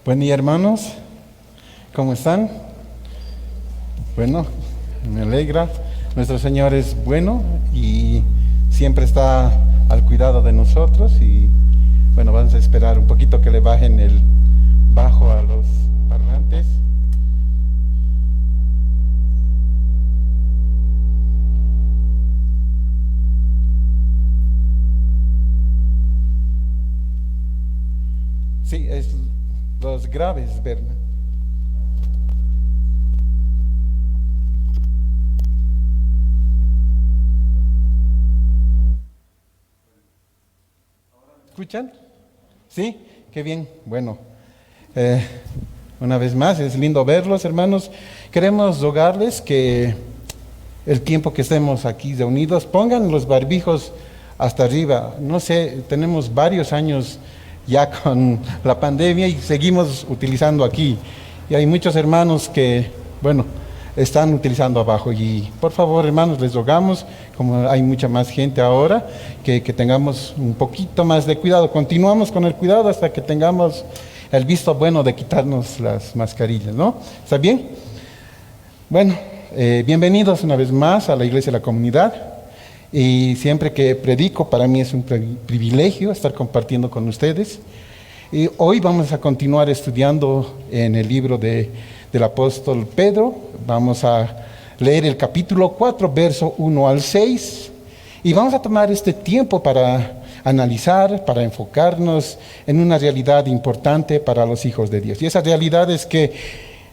Buen día, hermanos. ¿Cómo están? Bueno, me alegra. Nuestro Señor es bueno y siempre está al cuidado de nosotros. Y bueno, vamos a esperar un poquito que le bajen el bajo a los parlantes. Sí, es los graves, Berna. ¿Escuchan? ¿Sí? Qué bien. Bueno, una vez más, es lindo verlos, hermanos. Queremos rogarles que el tiempo que estemos aquí reunidos, pongan los barbijos hasta arriba. No sé, tenemos varios años ya con la pandemia y seguimos utilizando aquí. Y hay muchos hermanos que, bueno, están utilizando abajo. Y por favor, hermanos, les rogamos, como hay mucha más gente ahora, que tengamos un poquito más de cuidado. Continuamos con el cuidado hasta que tengamos el visto bueno de quitarnos las mascarillas, ¿no? ¿Está bien? Bueno, bienvenidos una vez más a la Iglesia de la Comunidad. Y siempre que predico, para mí es un privilegio estar compartiendo con ustedes. Y hoy vamos a continuar estudiando en el libro del apóstol Pedro. Vamos a leer el capítulo 4, verso 1 al 6. Y vamos a tomar este tiempo para analizar, para enfocarnos en una realidad importante para los hijos de Dios. Y esa realidad es que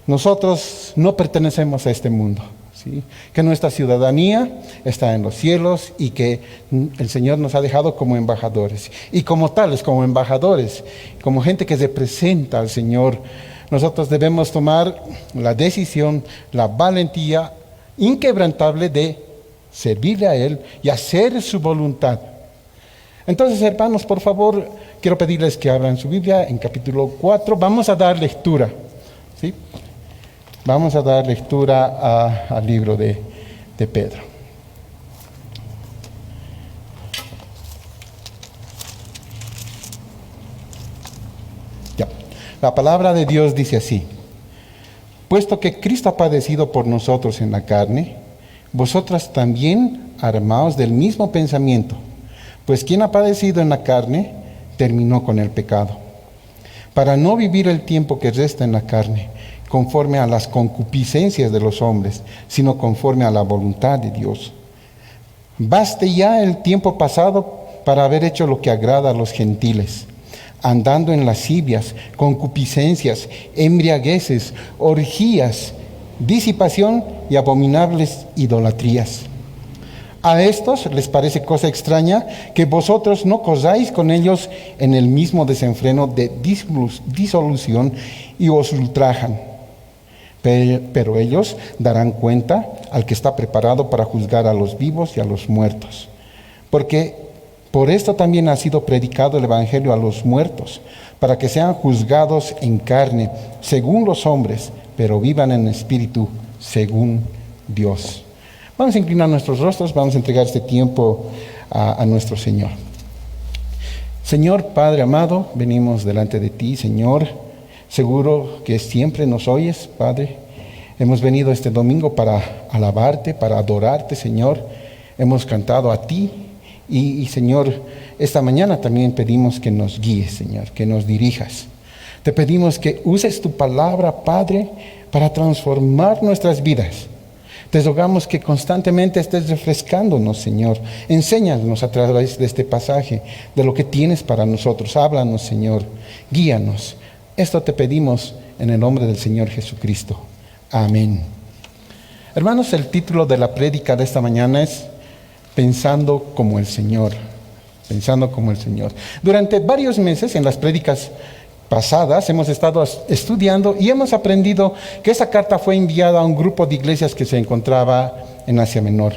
nosotros no pertenecemos a este mundo. ¿Sí? Que nuestra ciudadanía está en los cielos y que el Señor nos ha dejado como embajadores. Y como tales, como embajadores, como gente que representa al Señor, nosotros debemos tomar la decisión, la valentía inquebrantable de servirle a Él y hacer su voluntad. Entonces, hermanos, por favor, quiero pedirles que abran su Biblia en capítulo 4. Vamos a dar lectura, ¿sí? Vamos a dar lectura al libro de Pedro. Ya. La palabra de Dios dice así: puesto que Cristo ha padecido por nosotros en la carne, vosotras también armaos del mismo pensamiento, pues quien ha padecido en la carne terminó con el pecado, para no vivir el tiempo que resta en la carne conforme a las concupiscencias de los hombres, sino conforme a la voluntad de Dios. Baste ya el tiempo pasado para haber hecho lo que agrada a los gentiles, andando en lascivias, concupiscencias, embriagueces, orgías, disipación y abominables idolatrías. A estos les parece cosa extraña que vosotros no corráis con ellos en el mismo desenfreno de disolución y os ultrajan. Pero ellos darán cuenta al que está preparado para juzgar a los vivos y a los muertos. Porque por esto también ha sido predicado el Evangelio a los muertos, para que sean juzgados en carne, según los hombres, pero vivan en espíritu, según Dios. Vamos a inclinar nuestros rostros, vamos a entregar este tiempo a nuestro Señor. Señor Padre amado, venimos delante de ti, Señor. Seguro que siempre nos oyes, Padre. Hemos venido este domingo para alabarte, para adorarte, Señor. Hemos cantado a ti y Señor, esta mañana también pedimos que nos guíes, Señor, que nos dirijas. Te pedimos que uses tu palabra, Padre, para transformar nuestras vidas. Te rogamos que constantemente estés refrescándonos, Señor. Enséñanos a través de este pasaje de lo que tienes para nosotros. Háblanos, Señor. Guíanos. Esto te pedimos en el nombre del Señor Jesucristo. Amén. Hermanos, el título de la prédica de esta mañana es Pensando como el Señor. Pensando como el Señor. Durante varios meses en las prédicas pasadas hemos estado estudiando y hemos aprendido que esa carta fue enviada a un grupo de iglesias que se encontraba en Asia Menor.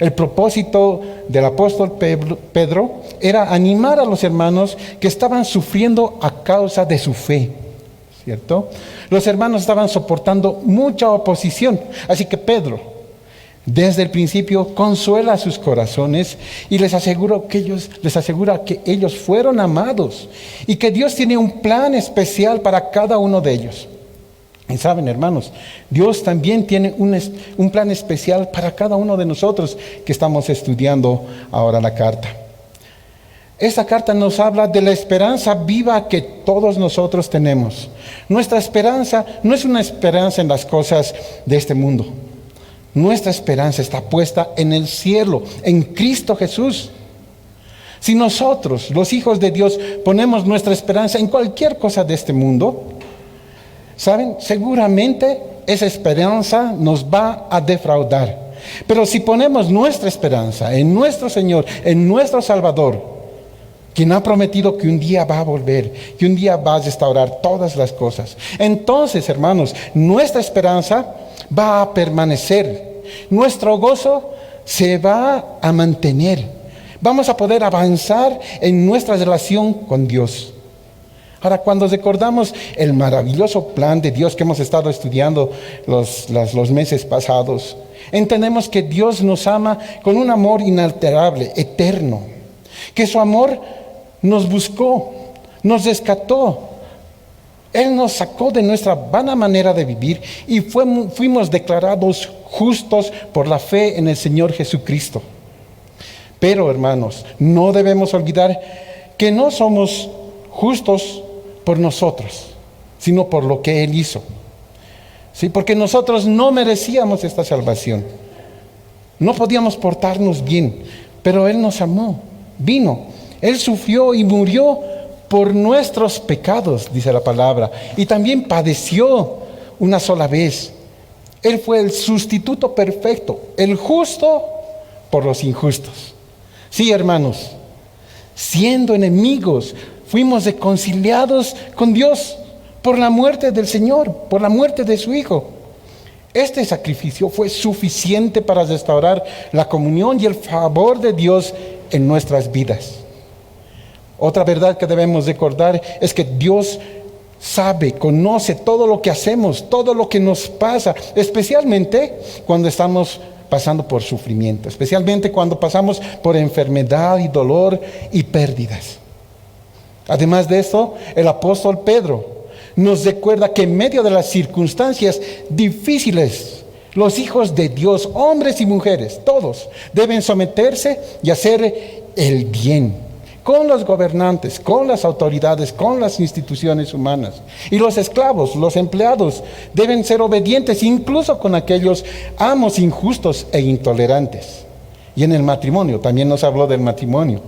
El propósito del apóstol Pedro era animar a los hermanos que estaban sufriendo a causa de su fe, ¿cierto? Los hermanos estaban soportando mucha oposición, así que Pedro Desde el principio consuela sus corazones y les asegura que ellos fueron amados y que Dios tiene un plan especial para cada uno de ellos. Y saben, hermanos, Dios también tiene un plan especial para cada uno de nosotros que estamos estudiando ahora la carta. Esta carta nos habla de la esperanza viva que todos nosotros tenemos. Nuestra esperanza no es una esperanza en las cosas de este mundo. Nuestra esperanza está puesta en el cielo, en Cristo Jesús. Si nosotros, los hijos de Dios, ponemos nuestra esperanza en cualquier cosa de este mundo, ¿saben? Seguramente esa esperanza nos va a defraudar. Pero si ponemos nuestra esperanza en nuestro Señor, en nuestro Salvador, quien ha prometido que un día va a volver, que un día va a restaurar todas las cosas, entonces, hermanos, nuestra esperanza va a permanecer. Nuestro gozo se va a mantener. Vamos a poder avanzar en nuestra relación con Dios. Ahora, cuando recordamos el maravilloso plan de Dios que hemos estado estudiando los meses pasados, entendemos que Dios nos ama con un amor inalterable, eterno. Que su amor nos buscó, nos rescató. Él nos sacó de nuestra vana manera de vivir y fuimos declarados justos por la fe en el Señor Jesucristo. Pero, hermanos, no debemos olvidar que no somos justos por nosotros, sino por lo que Él hizo. ¿Sí? Porque nosotros no merecíamos esta salvación. No podíamos portarnos bien, pero Él nos amó, vino. Él sufrió y murió por nuestros pecados, dice la palabra, y también padeció una sola vez. Él fue el sustituto perfecto, el justo por los injustos. Sí, hermanos, siendo enemigos, fuimos reconciliados con Dios por la muerte del Señor, por la muerte de su Hijo. Este sacrificio fue suficiente para restaurar la comunión y el favor de Dios en nuestras vidas. Otra verdad que debemos recordar es que Dios sabe, conoce todo lo que hacemos, todo lo que nos pasa, especialmente cuando estamos pasando por sufrimiento, especialmente cuando pasamos por enfermedad y dolor y pérdidas. Además de esto, el apóstol Pedro nos recuerda que en medio de las circunstancias difíciles, los hijos de Dios, hombres y mujeres, todos deben someterse y hacer el bien con los gobernantes, con las autoridades, con las instituciones humanas. Y los esclavos, los empleados, deben ser obedientes incluso con aquellos amos injustos e intolerantes. Y en el matrimonio, también nos habló del matrimonio.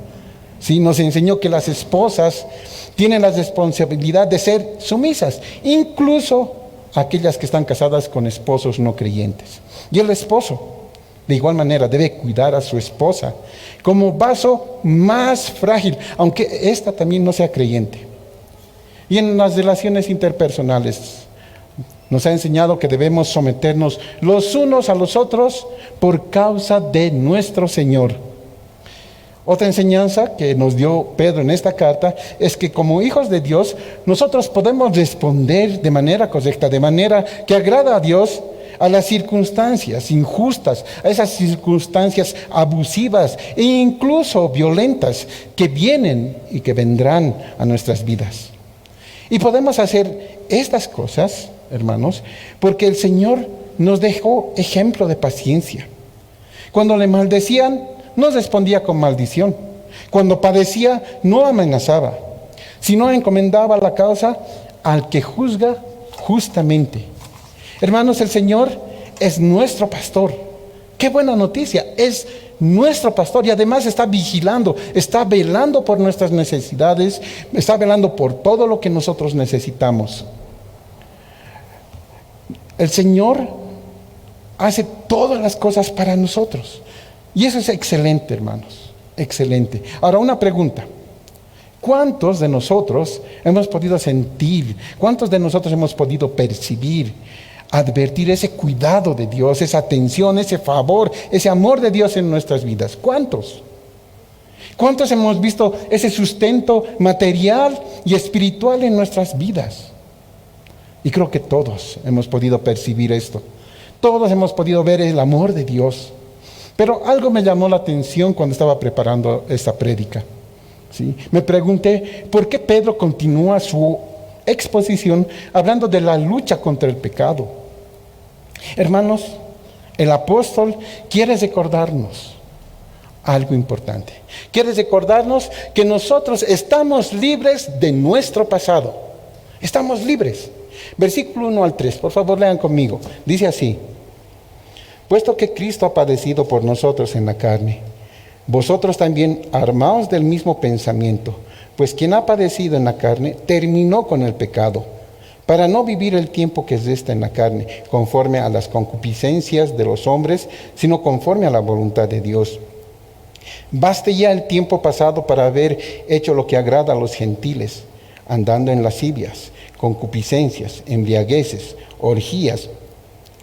Sí, nos enseñó que las esposas tienen la responsabilidad de ser sumisas, incluso aquellas que están casadas con esposos no creyentes. Y el esposo, de igual manera, debe cuidar a su esposa como vaso más frágil, aunque ésta también no sea creyente. Y en las relaciones interpersonales nos ha enseñado que debemos someternos los unos a los otros por causa de nuestro Señor. Otra enseñanza que nos dio Pedro en esta carta es que como hijos de Dios, nosotros podemos responder de manera correcta, de manera que agrada a Dios, a las circunstancias injustas, a esas circunstancias abusivas e incluso violentas que vienen y que vendrán a nuestras vidas. Y podemos hacer estas cosas, hermanos, porque el Señor nos dejó ejemplo de paciencia. Cuando le maldecían, no respondía con maldición. Cuando padecía, no amenazaba, sino encomendaba la causa al que juzga justamente. Hermanos, el Señor es nuestro pastor. Qué buena noticia, es nuestro pastor y además está vigilando, está velando por nuestras necesidades, está velando por todo lo que nosotros necesitamos. El Señor hace todas las cosas para nosotros. Y eso es excelente, hermanos, excelente. Ahora, una pregunta. ¿Cuántos de nosotros hemos podido sentir, cuántos de nosotros hemos podido percibir, advertir ese cuidado de Dios, esa atención, ese favor, ese amor de Dios en nuestras vidas? ¿Cuántos? ¿Cuántos hemos visto ese sustento material y espiritual en nuestras vidas? Y creo que todos hemos podido percibir esto. Todos hemos podido ver el amor de Dios. Pero algo me llamó la atención cuando estaba preparando esta prédica. ¿Sí? Me pregunté, ¿por qué Pedro continúa su exposición hablando de la lucha contra el pecado? Hermanos, el apóstol quiere recordarnos algo importante. Quiere recordarnos que nosotros estamos libres de nuestro pasado. Estamos libres. Versículo 1 al 3, por favor lean conmigo. Dice así: puesto que Cristo ha padecido por nosotros en la carne, vosotros también armaos del mismo pensamiento, pues quien ha padecido en la carne terminó con el pecado, para no vivir el tiempo que resta en la carne, conforme a las concupiscencias de los hombres, sino conforme a la voluntad de Dios. Baste ya el tiempo pasado para haber hecho lo que agrada a los gentiles, andando en lascivias, concupiscencias, embriagueces, orgías,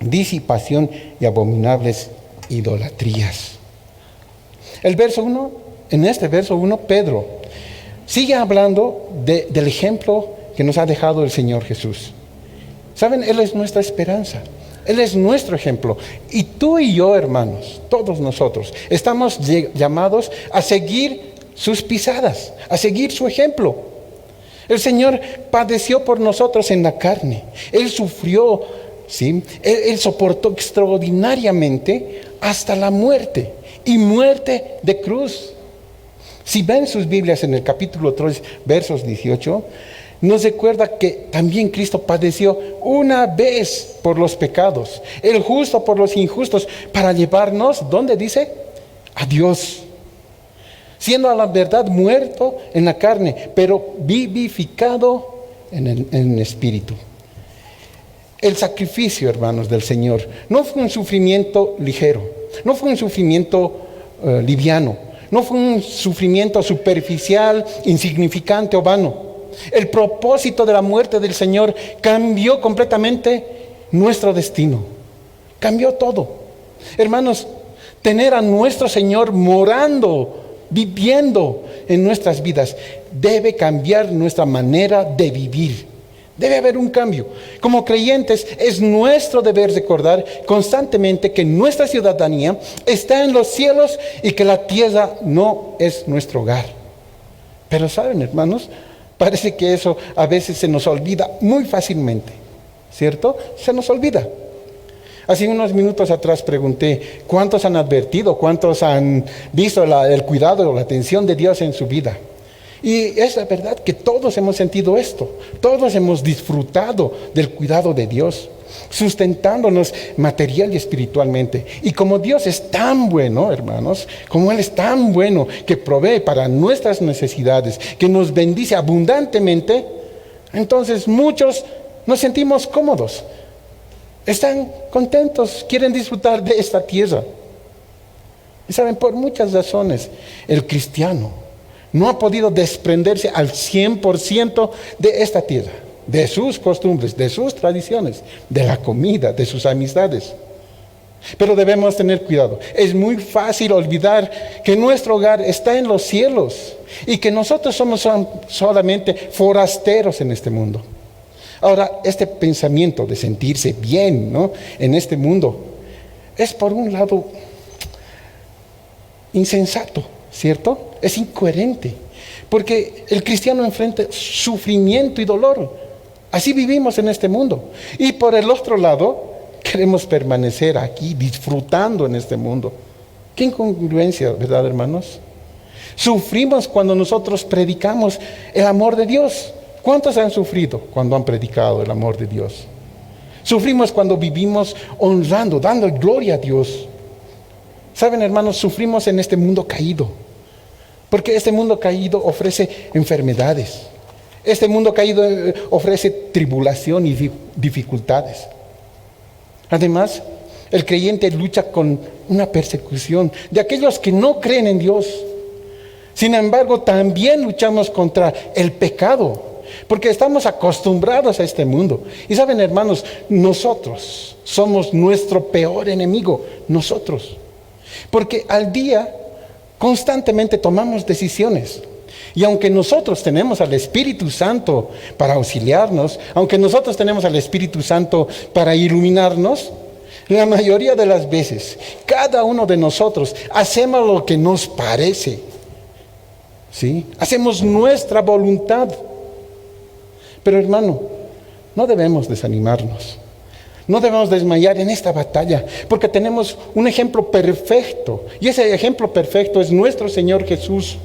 disipación y abominables idolatrías. En este verso 1, Pedro sigue hablando del ejemplo que nos ha dejado el Señor Jesús. ¿Saben? Él es nuestra esperanza. Él es nuestro ejemplo. Y tú y yo, hermanos, todos nosotros, estamos llamados a seguir sus pisadas, a seguir su ejemplo. El Señor padeció por nosotros en la carne. Él sufrió, ¿sí? Él soportó extraordinariamente hasta la muerte, y muerte de cruz. Si ven sus Biblias en el capítulo 3, versos 18, nos recuerda que también Cristo padeció una vez por los pecados, el justo por los injustos, para llevarnos, ¿dónde dice? A Dios. Siendo a la verdad muerto en la carne, pero vivificado en el espíritu. El sacrificio, hermanos, del Señor no fue un sufrimiento ligero, no fue un sufrimiento liviano, no fue un sufrimiento superficial, insignificante o vano. El propósito de la muerte del Señor cambió completamente nuestro destino. Cambió todo. Hermanos, tener a nuestro Señor morando, viviendo en nuestras vidas, debe cambiar nuestra manera de vivir. Debe haber un cambio. Como creyentes, es nuestro deber recordar constantemente que nuestra ciudadanía está en los cielos y que la tierra no es nuestro hogar. Pero saben, hermanos, parece que eso a veces se nos olvida muy fácilmente, ¿cierto? Se nos olvida. Hace unos minutos atrás pregunté, ¿cuántos han advertido, cuántos han visto el cuidado o la atención de Dios en su vida? Y es la verdad que todos hemos sentido esto, todos hemos disfrutado del cuidado de Dios, sustentándonos material y espiritualmente. Y como Dios es tan bueno, hermanos, como Él es tan bueno que provee para nuestras necesidades, que nos bendice abundantemente, entonces muchos nos sentimos cómodos, están contentos, quieren disfrutar de esta tierra. Y saben, por muchas razones, el cristiano no ha podido desprenderse al 100% de esta tierra, de sus costumbres, de sus tradiciones, de la comida, de sus amistades. Pero debemos tener cuidado. Es muy fácil olvidar que nuestro hogar está en los cielos y que nosotros somos solamente forasteros en este mundo. Ahora, este pensamiento de sentirse bien, ¿no?, en este mundo es, por un lado, insensato, ¿cierto? Es incoherente, porque el cristiano enfrenta sufrimiento y dolor. Así vivimos en este mundo. Y por el otro lado, queremos permanecer aquí disfrutando en este mundo. Qué incongruencia, ¿verdad, hermanos? Sufrimos cuando nosotros predicamos el amor de Dios. ¿Cuántos han sufrido cuando han predicado el amor de Dios? Sufrimos cuando vivimos honrando, dando gloria a Dios. Saben, hermanos, sufrimos en este mundo caído, porque este mundo caído ofrece enfermedades. Este mundo caído ofrece tribulación y dificultades. Además, el creyente lucha con una persecución de aquellos que no creen en Dios. Sin embargo, también luchamos contra el pecado, porque estamos acostumbrados a este mundo. Y saben, hermanos, nosotros somos nuestro peor enemigo, nosotros. Porque al día constantemente tomamos decisiones. Y aunque nosotros tenemos al Espíritu Santo para auxiliarnos, aunque nosotros tenemos al Espíritu Santo para iluminarnos, La mayoría de las veces, cada uno de nosotros hacemos lo que nos parece. ¿Sí? Hacemos nuestra voluntad. Pero hermano, no debemos desanimarnos. No debemos desmayar en esta batalla, porque tenemos un ejemplo perfecto. Y ese ejemplo perfecto es nuestro Señor Jesús.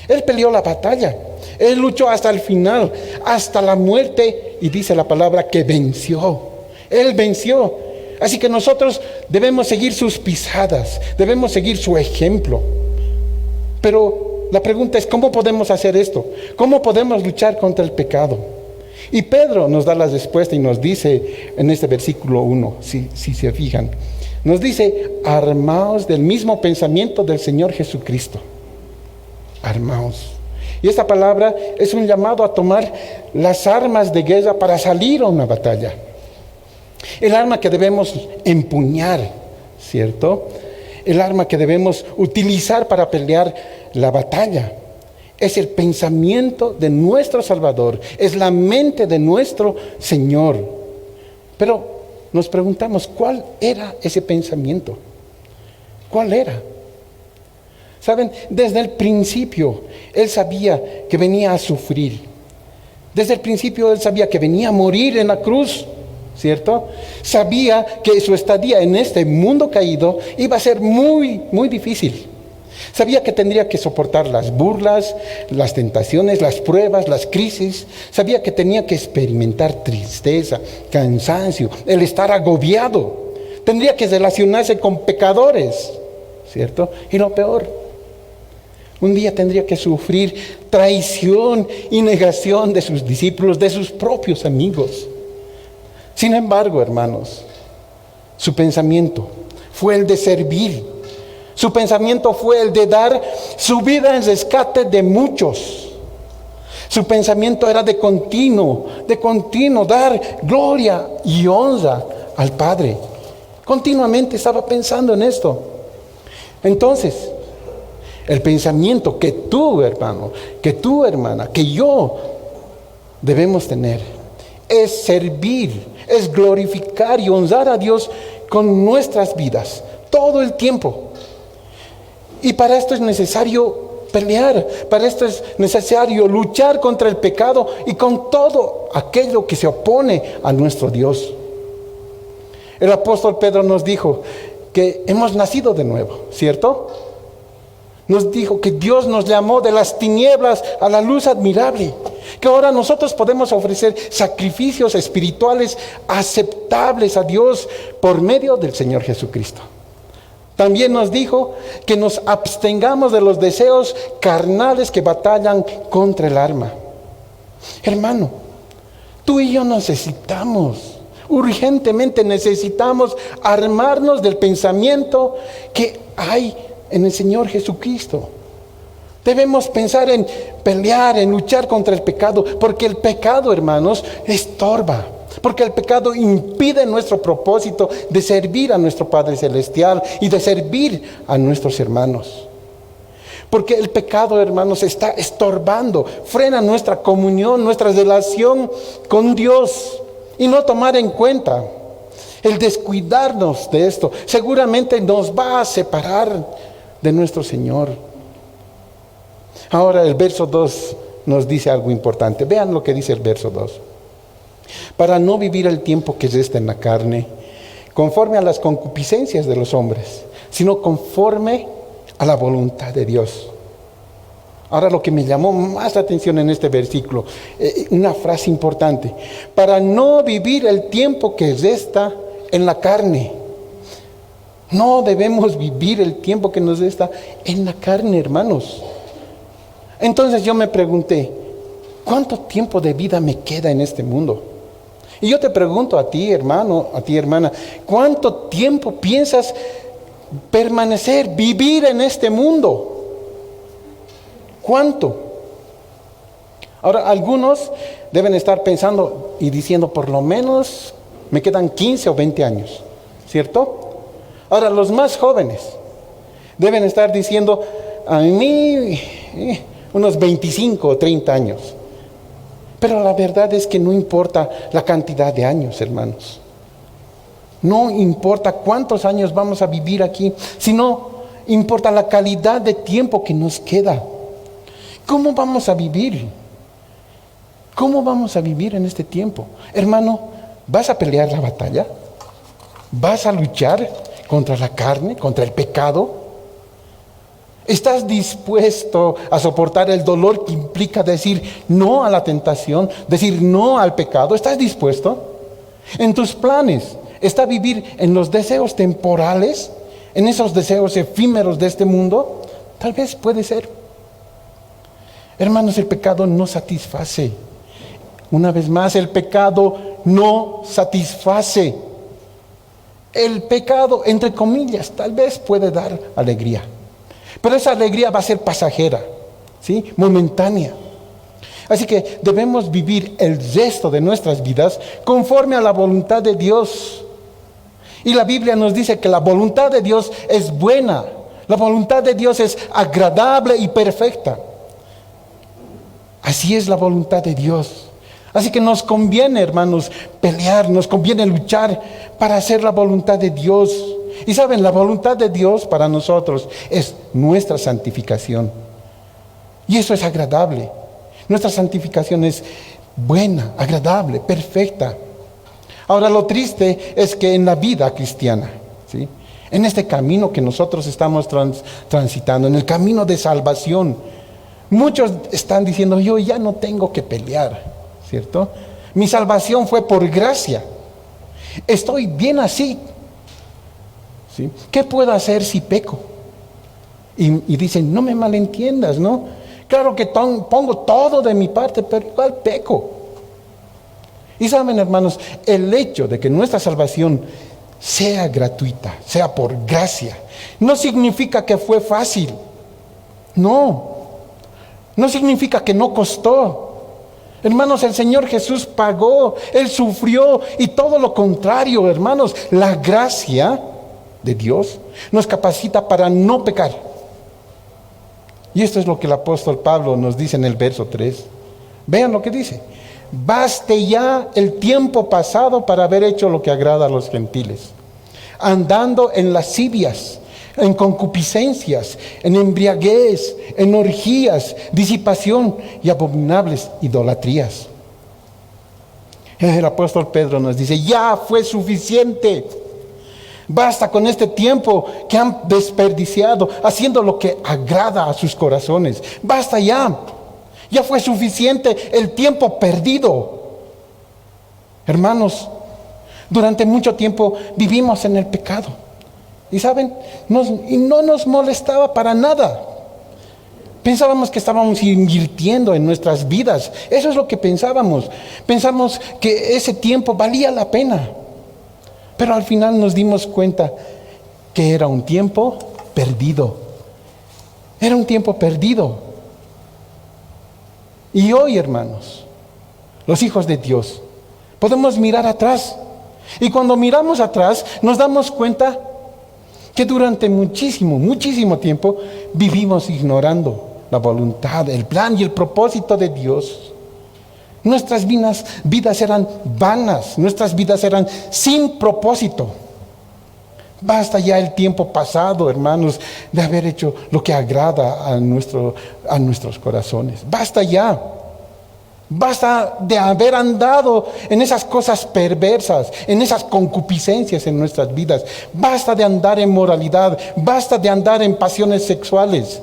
Él peleó la batalla. Él luchó hasta el final, hasta la muerte. Y dice la palabra que venció. Él venció. Así que nosotros debemos seguir sus pisadas. Debemos seguir su ejemplo. Pero la pregunta es, ¿cómo podemos hacer esto? ¿Cómo podemos luchar contra el pecado? Y Pedro nos da la respuesta y nos dice en este versículo 1, si se fijan, nos dice, armaos del mismo pensamiento del Señor Jesucristo. Armaos. Y esta palabra es un llamado a tomar las armas de guerra para salir a una batalla. El arma que debemos empuñar, ¿cierto? El arma que debemos utilizar para pelear la batalla es el pensamiento de nuestro Salvador, es la mente de nuestro Señor. Pero nos preguntamos, ¿cuál era ese pensamiento? ¿Cuál era? Saben, desde el principio Él sabía que venía a sufrir. Desde el principio Él sabía que venía a morir en la cruz, ¿cierto? Sabía que su estadía en este mundo caído iba a ser muy, muy difícil. Sabía que tendría que soportar las burlas, las tentaciones, las pruebas, las crisis. Sabía que tenía que experimentar tristeza, cansancio, el estar agobiado. Tendría que relacionarse con pecadores, ¿cierto? Y lo peor, un día tendría que sufrir traición y negación de sus discípulos, de sus propios amigos. Sin embargo, hermanos, su pensamiento fue el de servir. Su pensamiento fue el de dar su vida en rescate de muchos. Su pensamiento era de continuo dar gloria y honra al Padre. Continuamente estaba pensando en esto. Entonces, el pensamiento que tú, hermano, que tú, hermana, que yo debemos tener es servir, es glorificar y honrar a Dios con nuestras vidas todo el tiempo. Y para esto es necesario pelear, para esto es necesario luchar contra el pecado y con todo aquello que se opone a nuestro Dios. El apóstol Pedro nos dijo que hemos nacido de nuevo, ¿cierto? Nos dijo que Dios nos llamó de las tinieblas a la luz admirable, que ahora nosotros podemos ofrecer sacrificios espirituales aceptables a Dios por medio del Señor Jesucristo. También nos dijo que nos abstengamos de los deseos carnales que batallan contra el alma. Hermano, tú y yo urgentemente necesitamos armarnos del pensamiento que hay en el Señor Jesucristo. Debemos pensar en pelear, en luchar contra el pecado, porque el pecado, hermanos, estorba. Porque el pecado impide nuestro propósito de servir a nuestro Padre Celestial y de servir a nuestros hermanos. Porque el pecado, hermanos, está estorbando, frena nuestra comunión, nuestra relación con Dios. Y no tomar en cuenta, el descuidarnos de esto, seguramente nos va a separar de nuestro Señor. Ahora el verso 2 nos dice algo importante. Vean lo que dice el verso 2. Para no vivir el tiempo que resta en la carne, conforme a las concupiscencias de los hombres, sino conforme a la voluntad de Dios. Ahora lo que me llamó más la atención en este versículo, una frase importante, para no vivir el tiempo que resta en la carne. No debemos vivir el tiempo que nos resta en la carne, hermanos. Entonces yo me pregunté, ¿cuánto tiempo de vida me queda en este mundo? Y yo te pregunto a ti, hermano, a ti, hermana, ¿cuánto tiempo piensas permanecer, vivir en este mundo? ¿Cuánto? Ahora, algunos deben estar pensando y diciendo, por lo menos me quedan 15 o 20 años, ¿cierto? Ahora, los más jóvenes deben estar diciendo, a mí, unos 25 o 30 años. Pero la verdad es que no importa la cantidad de años, hermanos. No importa cuántos años vamos a vivir aquí, sino importa la calidad de tiempo que nos queda. ¿Cómo vamos a vivir? ¿Cómo vamos a vivir en este tiempo? Hermano, ¿vas a pelear la batalla? ¿Vas a luchar contra la carne, contra el pecado? ¿Estás dispuesto a soportar el dolor que implica decir no a la tentación, decir no al pecado? ¿Estás dispuesto? En tus planes está vivir en los deseos temporales, en esos deseos efímeros de este mundo. Tal vez puede ser. Hermanos, el pecado no satisface. Una vez más, el pecado no satisface. El pecado, entre comillas, tal vez puede dar alegría, pero esa alegría va a ser pasajera, ¿sí? Momentánea. Así que debemos vivir el resto de nuestras vidas conforme a la voluntad de Dios. Y la Biblia nos dice que la voluntad de Dios es buena. La voluntad de Dios es agradable y perfecta. Así es la voluntad de Dios. Así que nos conviene, hermanos, pelear, nos conviene luchar para hacer la voluntad de Dios. Y saben, la voluntad de Dios para nosotros es nuestra santificación. Y eso es agradable. Nuestra santificación es buena, agradable, perfecta. Ahora, lo triste es que en la vida cristiana, ¿sí?, en este camino que nosotros estamos transitando, en el camino de salvación, muchos están diciendo: yo ya no tengo que pelear, ¿cierto? Mi salvación fue por gracia. Estoy bien así, ¿sí? ¿Qué puedo hacer si peco? Y dicen: no me malentiendas, ¿no? Claro que pongo todo de mi parte, pero igual peco. Y saben, hermanos, el hecho de que nuestra salvación sea gratuita, sea por gracia, no significa que fue fácil. No significa que no costó. Hermanos, el Señor Jesús pagó, Él sufrió, y todo lo contrario, hermanos, la gracia de Dios nos capacita para no pecar. Y esto es lo que el apóstol Pablo nos dice en el verso 3. Vean lo que dice: baste ya el tiempo pasado para haber hecho lo que agrada a los gentiles, andando en lascivias, en concupiscencias, en embriaguez, en orgías, disipación y abominables idolatrías. El apóstol Pedro nos dice: ya fue suficiente. Basta con este tiempo que han desperdiciado haciendo lo que agrada a sus corazones. Basta ya. Ya fue suficiente el tiempo perdido. Hermanos, durante mucho tiempo vivimos en el pecado. Y saben, y no nos molestaba para nada. Pensábamos que estábamos invirtiendo en nuestras vidas. Eso es lo que pensábamos. Pensamos que ese tiempo valía la pena. Pero al final nos dimos cuenta que era un tiempo perdido. Era un tiempo perdido. Y hoy, hermanos, los hijos de Dios, podemos mirar atrás. Y cuando miramos atrás, nos damos cuenta que durante muchísimo tiempo vivimos ignorando la voluntad, el plan y el propósito de Dios. Nuestras vidas eran vanas, nuestras vidas eran sin propósito. Basta ya el tiempo pasado, hermanos, de haber hecho lo que agrada a nuestros corazones. Basta ya. Basta de haber andado en esas cosas perversas, en esas concupiscencias en nuestras vidas. Basta de andar en moralidad. Basta de andar en pasiones sexuales,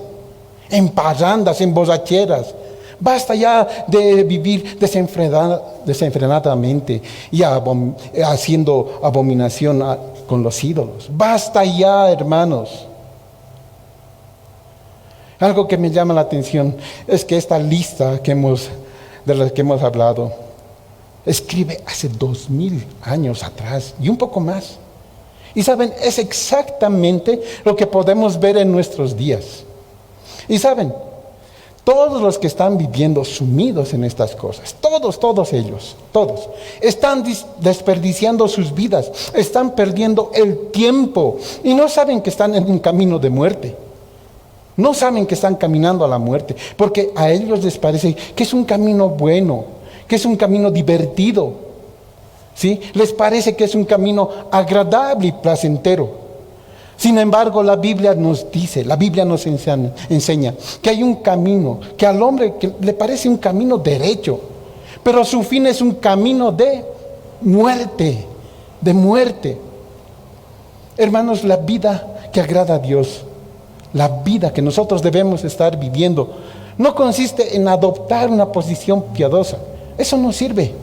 en parrandas, en borracheras. Basta ya de vivir desenfrenadamente y haciendo abominación con los ídolos. Basta ya, hermanos. Algo que me llama la atención es que esta lista de la que hemos hablado escribe hace 2000 años atrás y un poco más. Y saben, es exactamente lo que podemos ver en nuestros días. Y saben, todos los que están viviendo sumidos en estas cosas, todos ellos, están desperdiciando sus vidas, están perdiendo el tiempo y no saben que están en un camino de muerte. No saben que están caminando a la muerte, porque a ellos les parece que es un camino bueno, que es un camino divertido. ¿sí? Les parece que es un camino agradable y placentero. Sin embargo, la Biblia nos dice, la Biblia nos enseña que hay un camino, que al hombre que le parece un camino derecho, pero su fin es un camino de muerte, de muerte. Hermanos, la vida que agrada a Dios, la vida que nosotros debemos estar viviendo, no consiste en adoptar una posición piadosa. Eso no sirve.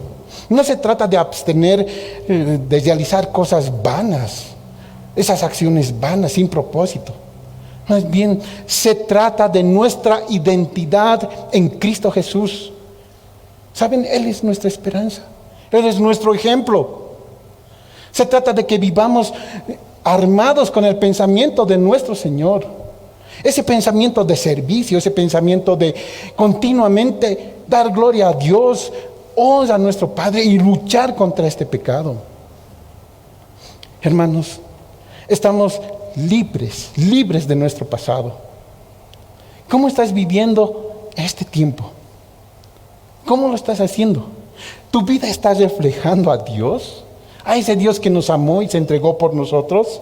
No se trata de abstener, de realizar cosas vanas, esas acciones vanas, sin propósito. Más bien, se trata de nuestra identidad en Cristo Jesús. ¿Saben? Él es nuestra esperanza. Él es nuestro ejemplo. Se trata de que vivamos armados con el pensamiento de nuestro Señor. Ese pensamiento de servicio, ese pensamiento de continuamente dar gloria a Dios, honra a nuestro Padre y luchar contra este pecado. Hermanos, estamos libres de nuestro pasado. ¿Cómo estás viviendo este tiempo? ¿Cómo lo estás haciendo? ¿Tu vida está reflejando a Dios? ¿A ese Dios que nos amó y se entregó por nosotros?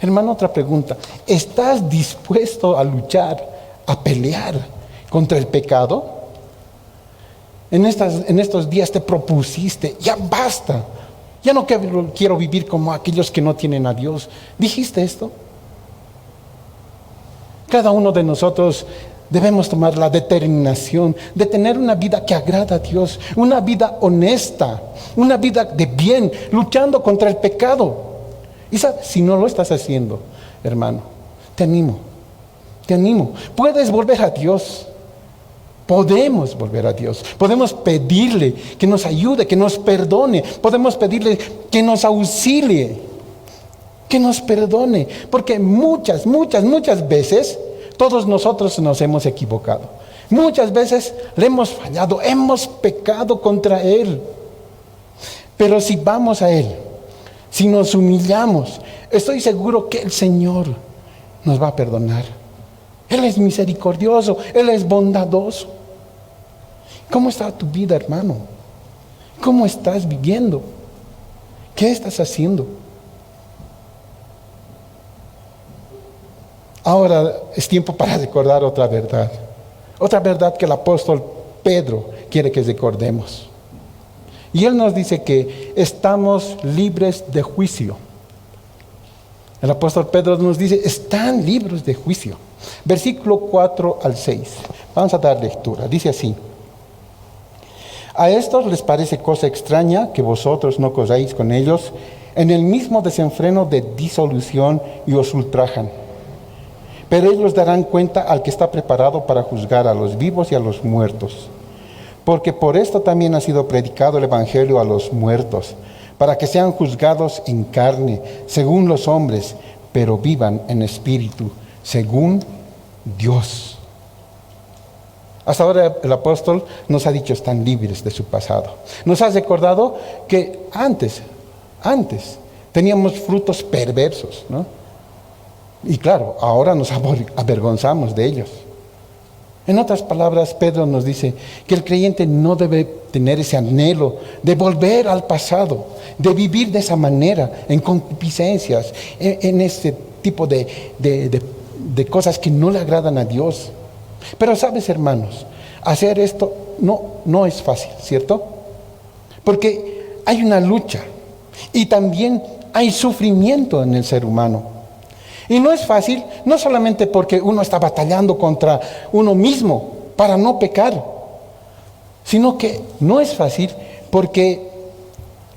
Hermano, otra pregunta. ¿Estás dispuesto a luchar, a pelear contra el pecado? En estos días te propusiste, ya basta. Ya no quiero vivir como aquellos que no tienen a Dios. ¿Dijiste esto? Cada uno de nosotros debemos tomar la determinación de tener una vida que agrada a Dios, una vida honesta, una vida de bien, luchando contra el pecado. Y sabes, si no lo estás haciendo, hermano, te animo. Puedes volver a Dios. Podemos volver a Dios. Podemos pedirle que nos ayude, que nos perdone. Podemos pedirle que nos auxilie, que nos perdone. Porque muchas veces todos nosotros nos hemos equivocado. Muchas veces le hemos fallado, hemos pecado contra Él. Pero si vamos a Él, si nos humillamos, estoy seguro que el Señor nos va a perdonar. Él es misericordioso, Él es bondadoso. ¿Cómo está tu vida, hermano? ¿Cómo estás viviendo? ¿Qué estás haciendo? Ahora es tiempo para recordar otra verdad que el apóstol Pedro quiere que recordemos. Y él nos dice que estamos libres de juicio. El apóstol Pedro nos dice, están libres de juicio. Versículo 4 al 6. Vamos a dar lectura. Dice así: a estos les parece cosa extraña que vosotros no corráis con ellos en el mismo desenfreno de disolución y os ultrajan. Pero ellos darán cuenta al que está preparado para juzgar a los vivos y a los muertos. Porque por esto también ha sido predicado el Evangelio a los muertos, para que sean juzgados en carne, según los hombres, pero vivan en espíritu, según Dios. Hasta ahora el apóstol nos ha dicho, están libres de su pasado. Nos ha recordado que antes teníamos frutos perversos, ¿no? Y claro, ahora nos avergonzamos de ellos. En otras palabras, Pedro nos dice que el creyente no debe tener ese anhelo de volver al pasado, de vivir de esa manera, en concupiscencias, en este tipo de cosas que no le agradan a Dios. Pero sabes, hermanos, hacer esto no es fácil, ¿cierto? Porque hay una lucha y también hay sufrimiento en el ser humano. Y no es fácil, no solamente porque uno está batallando contra uno mismo para no pecar, sino que no es fácil porque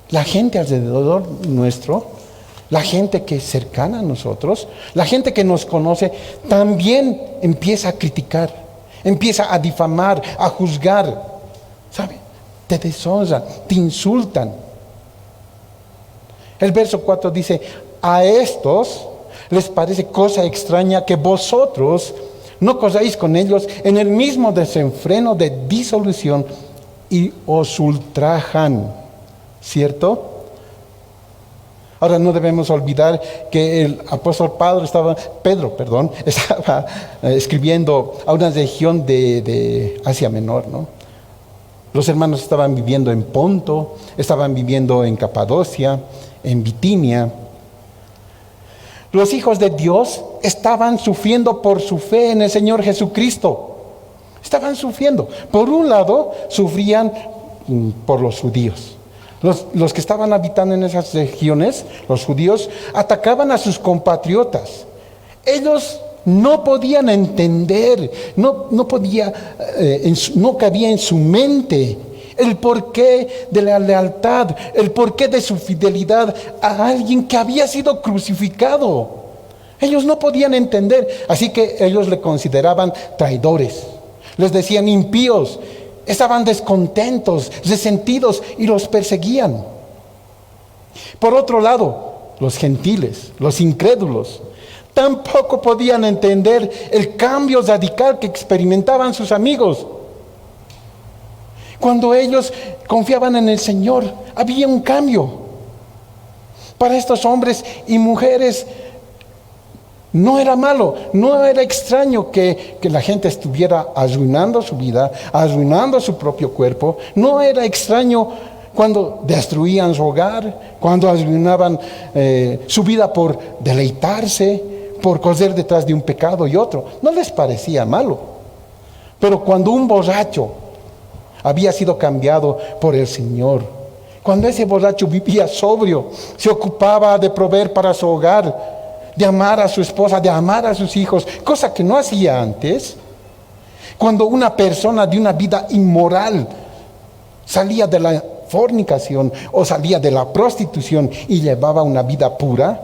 la gente alrededor nuestro, la gente que es cercana a nosotros, la gente que nos conoce, también empieza a criticar, empieza a difamar, a juzgar, ¿sabe? Te deshonran, te insultan. El verso 4 dice, a estos les parece cosa extraña que vosotros no corráis con ellos en el mismo desenfreno de disolución y os ultrajan, ¿cierto? Ahora no debemos olvidar que el apóstol Pedro estaba escribiendo a una región de Asia Menor, ¿no? Los hermanos estaban viviendo en Ponto, estaban viviendo en Capadocia, en Bitinia. Los hijos de Dios estaban sufriendo por su fe en el Señor Jesucristo. Estaban sufriendo. Por un lado, sufrían por los judíos. Los que estaban habitando en esas regiones, los judíos, atacaban a sus compatriotas. Ellos no podían entender, no cabía en su mente el porqué de la lealtad, el porqué de su fidelidad a alguien que había sido crucificado. Ellos no podían entender, así que ellos le consideraban traidores, les decían impíos, estaban descontentos, resentidos y los perseguían. Por otro lado, los gentiles, los incrédulos, tampoco podían entender el cambio radical que experimentaban sus amigos. Cuando ellos confiaban en el Señor, había un cambio. Para estos hombres y mujeres no era malo, no era extraño que la gente estuviera arruinando su vida, arruinando su propio cuerpo. No era extraño cuando destruían su hogar, cuando arruinaban su vida por deleitarse, por correr detrás de un pecado y otro. No les parecía malo. Pero cuando un borracho había sido cambiado por el Señor, cuando ese borracho vivía sobrio, se ocupaba de proveer para su hogar, de amar a su esposa, de amar a sus hijos, cosa que no hacía antes. Cuando una persona de una vida inmoral salía de la fornicación o salía de la prostitución y llevaba una vida pura,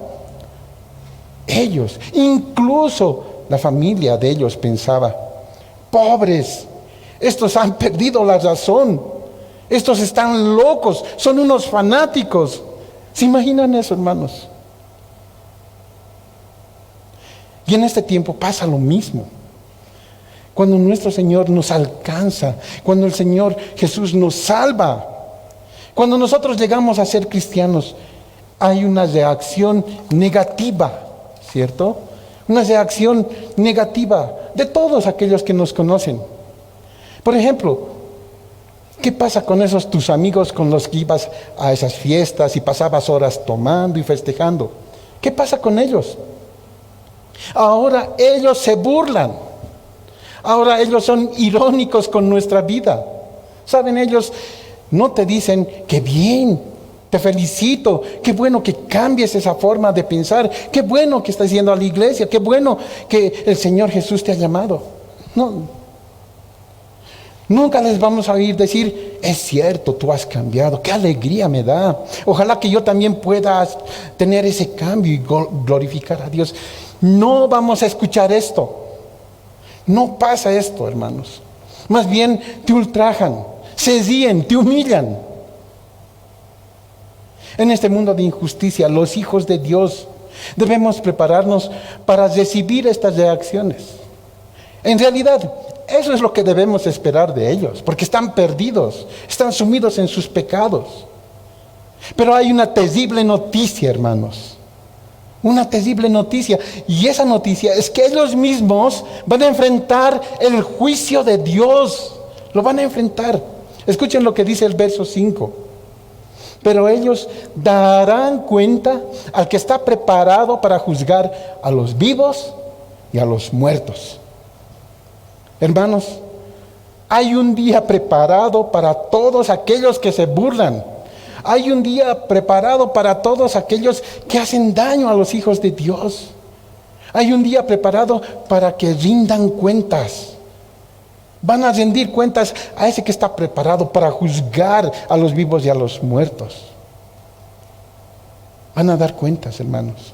ellos, incluso la familia de ellos pensaba: pobres, estos han perdido la razón, estos están locos, son unos fanáticos. ¿Se imaginan eso, hermanos? Y en este tiempo pasa lo mismo. Cuando nuestro Señor nos alcanza, cuando el Señor Jesús nos salva, cuando nosotros llegamos a ser cristianos, hay una reacción negativa, ¿cierto? Una reacción negativa de todos aquellos que nos conocen. Por ejemplo, ¿qué pasa con esos tus amigos con los que ibas a esas fiestas y pasabas horas tomando y festejando? ¿Qué pasa con ellos? Ahora ellos se burlan. Ahora ellos son irónicos con nuestra vida. ¿Saben? Ellos no te dicen: qué bien, te felicito, qué bueno que cambies esa forma de pensar, qué bueno que estás yendo a la iglesia, qué bueno que el Señor Jesús te ha llamado. No. Nunca les vamos a oír decir: es cierto, tú has cambiado, qué alegría me da. Ojalá que yo también pueda tener ese cambio y glorificar a Dios. No vamos a escuchar esto. No pasa esto, hermanos. Más bien te ultrajan, se ríen, te humillan. En este mundo de injusticia, los hijos de Dios debemos prepararnos para recibir estas reacciones. En realidad, eso es lo que debemos esperar de ellos, porque están perdidos, están sumidos en sus pecados. Pero hay una terrible noticia, hermanos. Una terrible noticia. Y esa noticia es que ellos mismos van a enfrentar el juicio de Dios. Lo van a enfrentar. Escuchen lo que dice el verso 5. Pero ellos darán cuenta al que está preparado para juzgar a los vivos y a los muertos. Hermanos, hay un día preparado para todos aquellos que se burlan. Hay un día preparado para todos aquellos que hacen daño a los hijos de Dios. Hay un día preparado para que rindan cuentas. Van a rendir cuentas a ese que está preparado para juzgar a los vivos y a los muertos. Van a dar cuentas, hermanos.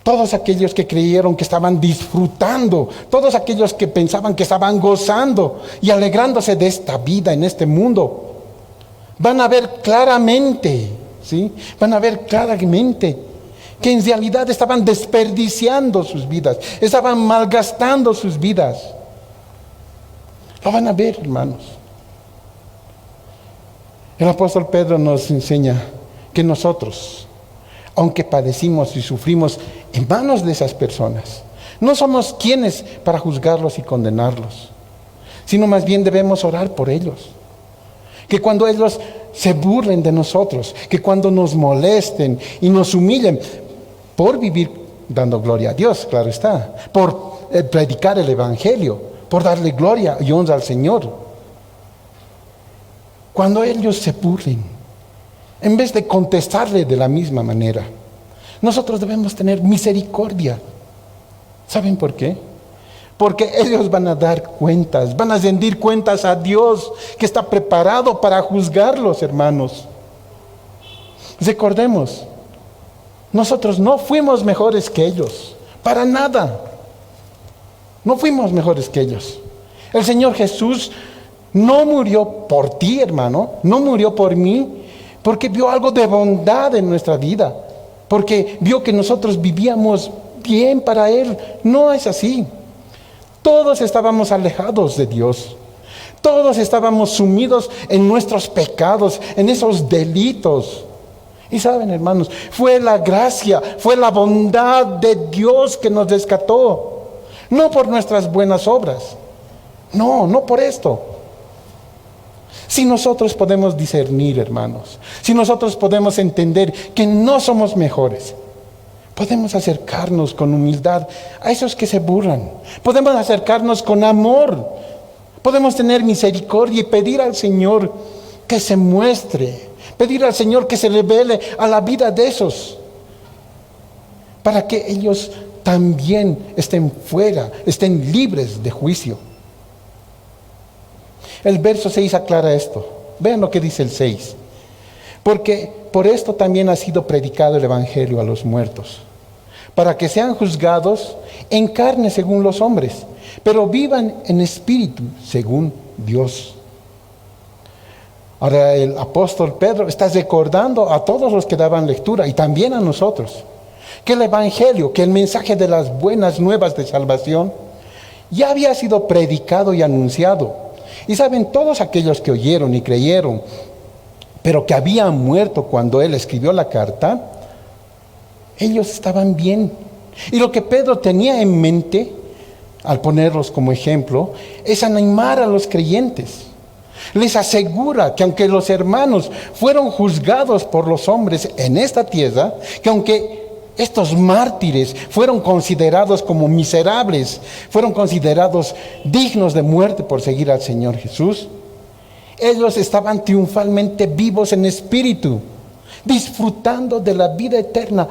Todos aquellos que creyeron que estaban disfrutando, todos aquellos que pensaban que estaban gozando y alegrándose de esta vida en este mundo, van a ver claramente, ¿sí? Van a ver claramente que en realidad estaban desperdiciando sus vidas, estaban malgastando sus vidas. Lo van a ver, hermanos. El apóstol Pedro nos enseña que nosotros, aunque padecimos y sufrimos en manos de esas personas, no somos quienes para juzgarlos y condenarlos. sino más bien debemos orar por ellos. Que cuando ellos se burlen de nosotros, que cuando nos molesten y nos humillen por vivir dando gloria a Dios, claro está, por predicar el Evangelio, por darle gloria y honra al Señor. Cuando ellos se burlen, en vez de contestarle de la misma manera, nosotros debemos tener misericordia. ¿Saben por qué? Porque ellos van a dar cuentas, van a rendir cuentas a Dios, que está preparado para juzgarlos, hermanos. Recordemos, nosotros no fuimos mejores que ellos, para nada. No fuimos mejores que ellos. El Señor Jesús no murió por ti, hermano, no murió por mí, porque vio algo de bondad en nuestra vida, porque vio que nosotros vivíamos bien para Él. No es así. Todos estábamos alejados de Dios. Todos estábamos sumidos en nuestros pecados, en esos delitos. Y saben, hermanos, fue la gracia, fue la bondad de Dios que nos rescató. No por nuestras buenas obras. No por esto. Si nosotros podemos discernir, hermanos, si nosotros podemos entender que no somos mejores, podemos acercarnos con humildad a esos que se burlan. Podemos acercarnos con amor. Podemos tener misericordia y pedir al Señor que se muestre. Pedir al Señor que se revele a la vida de esos. Para que ellos también estén fuera, estén libres de juicio. El verso 6 aclara esto. Vean lo que dice el 6. Porque por esto también ha sido predicado el Evangelio a los muertos, para que sean juzgados en carne según los hombres, pero vivan en espíritu según Dios. Ahora el apóstol Pedro está recordando a todos los que daban lectura y también a nosotros, que el Evangelio, que el mensaje de las buenas nuevas de salvación ya había sido predicado y anunciado. Y saben, todos aquellos que oyeron y creyeron, pero que habían muerto cuando él escribió la carta, ellos estaban bien. Y lo que Pedro tenía en mente, al ponerlos como ejemplo, es animar a los creyentes. Les asegura que aunque los hermanos fueron juzgados por los hombres en esta tierra, que aunque estos mártires fueron considerados como miserables, fueron considerados dignos de muerte por seguir al Señor Jesús, ellos estaban triunfalmente vivos en espíritu, disfrutando de la vida eterna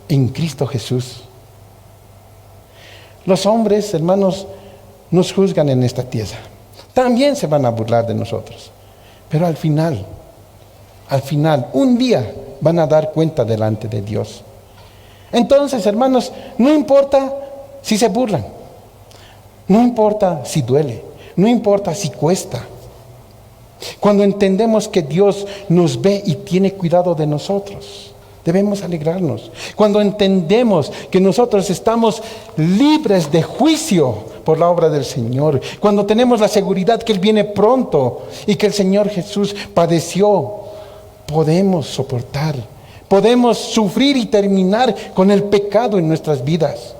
en Cristo Jesús. Los hombres, hermanos, nos juzgan en esta tierra. También se van a burlar de nosotros. Pero al final, un día van a dar cuenta delante de Dios. Entonces, hermanos, no importa si se burlan, no importa si duele, no importa si cuesta. Cuando entendemos que Dios nos ve y tiene cuidado de nosotros, debemos alegrarnos. Cuando entendemos que nosotros estamos libres de juicio por la obra del Señor, cuando tenemos la seguridad que Él viene pronto y que el Señor Jesús padeció, podemos soportar, podemos sufrir y terminar con el pecado en nuestras vidas.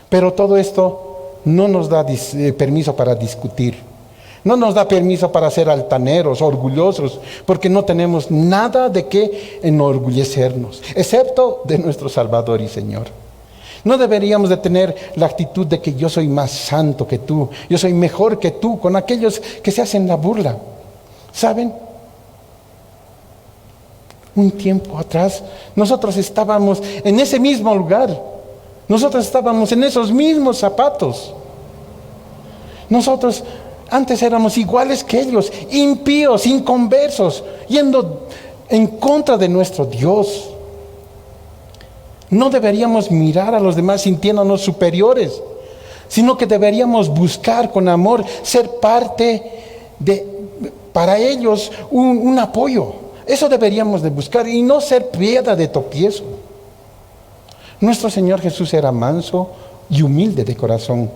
Pero todo esto no nos da permiso para discutir. No nos da permiso para ser altaneros, orgullosos, porque no tenemos nada de qué enorgullecernos, excepto de nuestro Salvador y Señor. No deberíamos de tener la actitud de que yo soy más santo que tú, yo soy mejor que tú, con aquellos que se hacen la burla. ¿Saben? Un tiempo atrás, nosotros estábamos en ese mismo lugar. Nosotros estábamos en esos mismos zapatos. Nosotros antes éramos iguales que ellos, impíos, inconversos, yendo en contra de nuestro Dios. No deberíamos mirar a los demás sintiéndonos superiores, sino que deberíamos buscar con amor ser parte para ellos, un apoyo. Eso deberíamos de buscar y no ser piedra de tropiezo. Nuestro Señor Jesús era manso y humilde de corazón.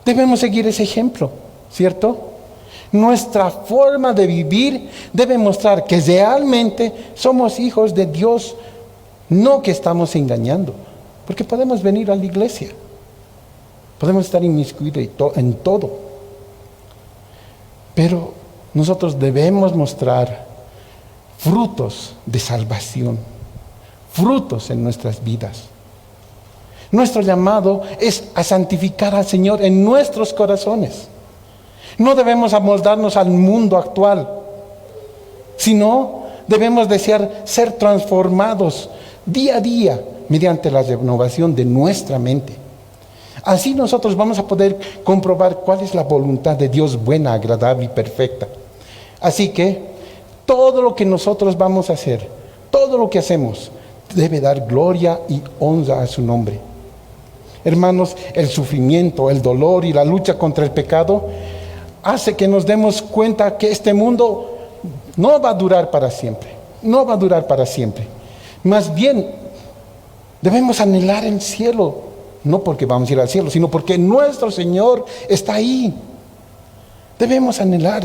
Debemos seguir ese ejemplo, ¿cierto? Nuestra forma de vivir debe mostrar que realmente somos hijos de Dios, no que estamos engañando, porque podemos venir a la iglesia, Podemos estar inmiscuidos en todo. Pero nosotros debemos mostrar frutos de salvación, frutos en nuestras vidas. Nuestro llamado es a santificar al Señor en nuestros corazones. No debemos amoldarnos al mundo actual, sino debemos desear ser transformados día a día mediante la renovación de nuestra mente. Así nosotros vamos a poder comprobar cuál es la voluntad de Dios buena, agradable y perfecta. Así que todo lo que nosotros vamos a hacer, todo lo que hacemos, debe dar gloria y honra a su nombre. Hermanos, el sufrimiento, el dolor y la lucha contra el pecado hace que nos demos cuenta que este mundo no va a durar para siempre. No va a durar para siempre. Más bien, debemos anhelar el cielo. No porque vamos a ir al cielo, sino porque nuestro Señor está ahí. Debemos anhelar.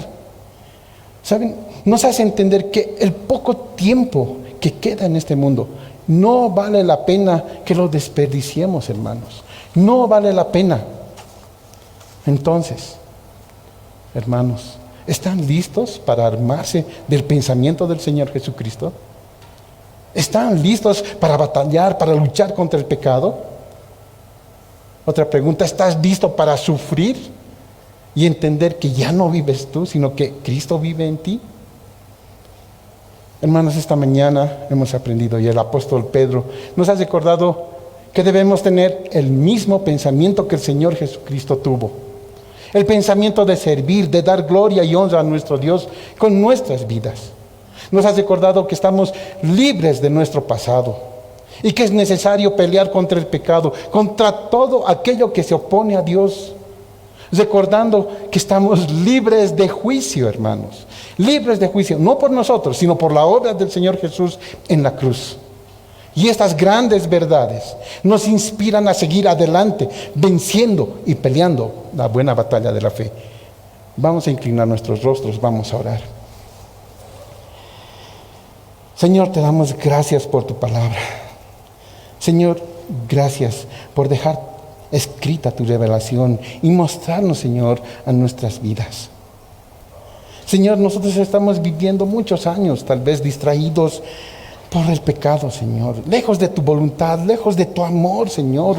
¿Saben? Nos hace entender que el poco tiempo que queda en este mundo no vale la pena que lo desperdiciemos, hermanos. No vale la pena. Entonces, hermanos, ¿están listos para armarse del pensamiento del Señor Jesucristo? ¿Están listos para batallar, para luchar contra el pecado? Otra pregunta, ¿estás listo para sufrir y entender que ya no vives tú, sino que Cristo vive en ti? Hermanos, esta mañana hemos aprendido, y el apóstol Pedro nos ha recordado que debemos tener el mismo pensamiento que el Señor Jesucristo tuvo. El pensamiento de servir, de dar gloria y honra a nuestro Dios con nuestras vidas. Nos ha recordado que estamos libres de nuestro pasado y que es necesario pelear contra el pecado, contra todo aquello que se opone a Dios. Recordando que estamos libres de juicio, hermanos. Libres de juicio, no por nosotros, sino por la obra del Señor Jesús en la cruz. Y estas grandes verdades nos inspiran a seguir adelante, venciendo y peleando la buena batalla de la fe. Vamos a inclinar nuestros rostros, vamos a orar. Señor, te damos gracias por tu palabra. Señor, gracias por dejar escrita tu revelación y mostrarnos, Señor, a nuestras vidas. Señor, nosotros estamos viviendo muchos años, tal vez distraídos por el pecado, Señor, lejos de tu voluntad, lejos de tu amor, Señor.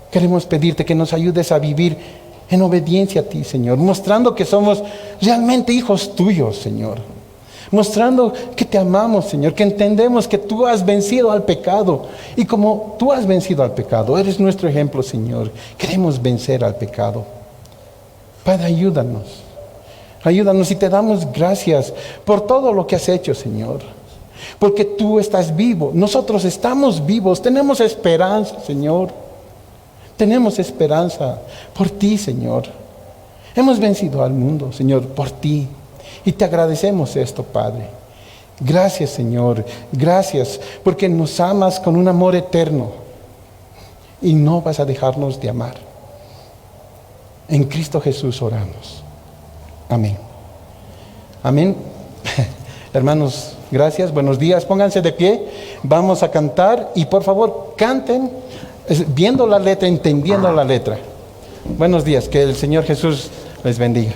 Queremos pedirte que nos ayudes a vivir en obediencia a ti, Señor, mostrando que somos realmente hijos tuyos, Señor. Mostrando que te amamos, Señor, que entendemos que tú has vencido al pecado. Y como tú has vencido al pecado, eres nuestro ejemplo, Señor. Queremos vencer al pecado. Padre, ayúdanos. Ayúdanos y te damos gracias por todo lo que has hecho, Señor. Porque tú estás vivo, nosotros estamos vivos, tenemos esperanza, Señor. Tenemos esperanza por ti, Señor. Hemos vencido al mundo, Señor, por ti. Y te agradecemos esto, Padre. Gracias, Señor. Gracias porque nos amas con un amor eterno. Y no vas a dejarnos de amar. En Cristo Jesús oramos. Amén. Amén. Hermanos, gracias. Buenos días. Pónganse de pie. Vamos a cantar. Y por favor, canten viendo la letra, entendiendo la letra. Buenos días. Que el Señor Jesús les bendiga.